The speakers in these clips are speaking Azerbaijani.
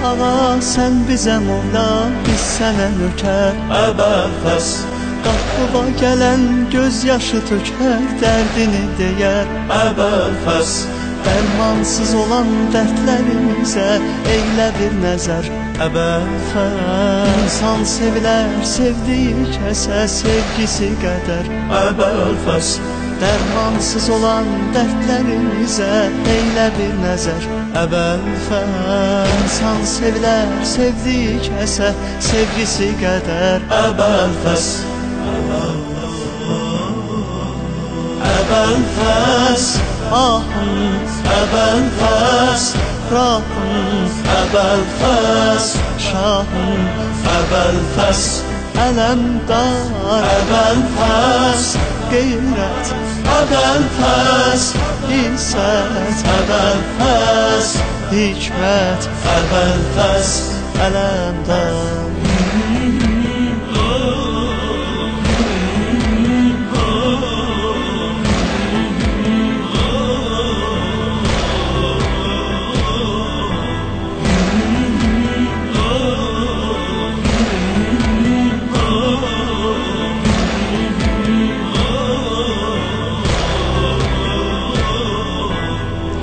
ağa, sən bizə molla, biz sənə nökər. Əbəfəs Qapıva gələn göz yaşı tökər, dərdini deyər. Əbəfəs Dərmansız olan dərdlərimizə eylə bir nəzər. Əbəfəs İnsan sevilər, sevdiyi kəsə sevgisi qədər. Əbəfəs Dərmansız olan dərdlərimizə eylə bir nəzər. Əbəfəs İnsan sevilər, sevdiyi kəsə sevgisi qədər. Əbəfəs Əbəfəs Ahım, Əbəfəs rahım, Əbəfəs şahım, Əbəfəs ələmdar, Əbəfəs qeyrət, Əbəfəs izzət, Əbəfəs hikmət, Əbəfəs ələmdar.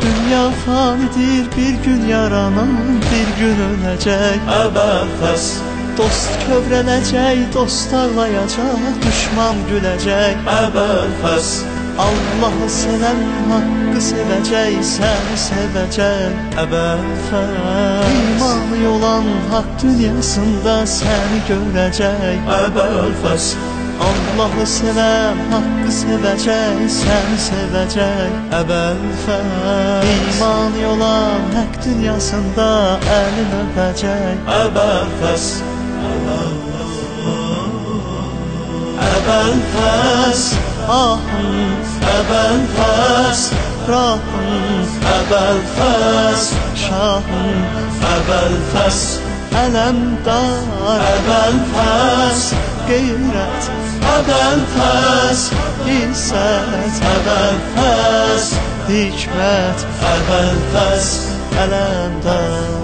Dünya fanidir, bir gün yaranan, bir gün öləcək. Əbəfəs Dost kövrələcək, dost ağlayacaq, düşman güləcək. Əbəfəs Allahı sevən haqqı sevəcək, səni sevəcək. Əbəfəs İmanı olan haqq dünyasında səni görəcək. Əbəfəs Allahı sevən haqqı sevəcək, səni sevəcək. Əbəfəs İmanı olan haqq dünyasında əlin öpəcək. Əbəfəs Əbəfəs Ahım, Əbəfəs rahım, Əbəfəs şahım, Əbəfəs ələmdar, Əbəfəs qeyrət, Əbəfəs izzət, Əbəfəs hikmət, Əbəfəs ələmdar.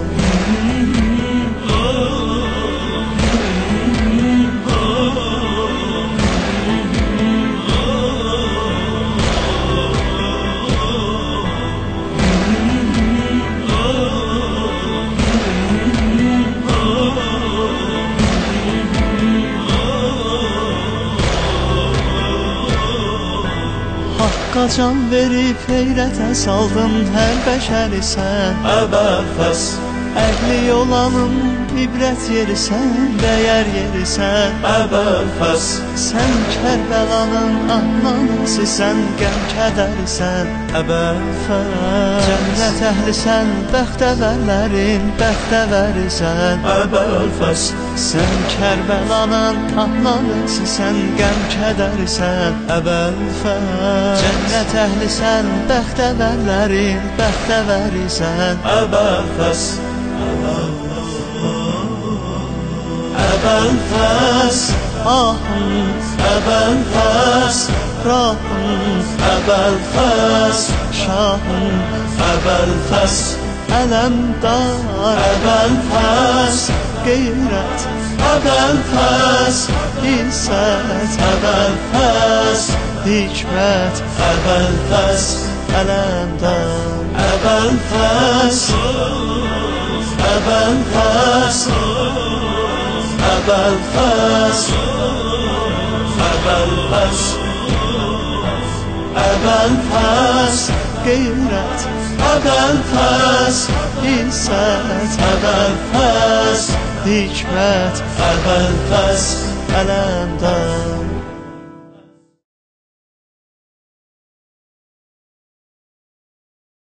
Haqqa can verib heyrətə saldım hər bəşəri sən. Əbəfəs Əqli olanım, ibrət yerisən, dəyər yerisən. Əbəfəs Sən Kərbəlanın ananəsisən, qəm kədərisən. Əbəfəs Cənnət əhlisən, bəxtəvərlərin bəxtəvərisən. Əbəfəs Sən Kərbəlanın ananəsisən, qəm kədərisən. Əbəfəs Cənnət əhlisən, bəxtəvərlərin bəxtəvərisən. Əbəfəs Əbəfəs Ahım, Əbəfəs rahım, Əbəfəs şahım, Əbəfəs ələmdar, Əbəfəs qeyrət, Əbəfəs izzət, Əbəfəs hikmət, Əbəfəs ələmdar. Əbəfəs Əbəfəs Əbəfəs Əbəfəs Əbəfəs Qeyrət, Əbəfəs izzət, Əbəfəs hikmət, Əbəfəs ələmdar.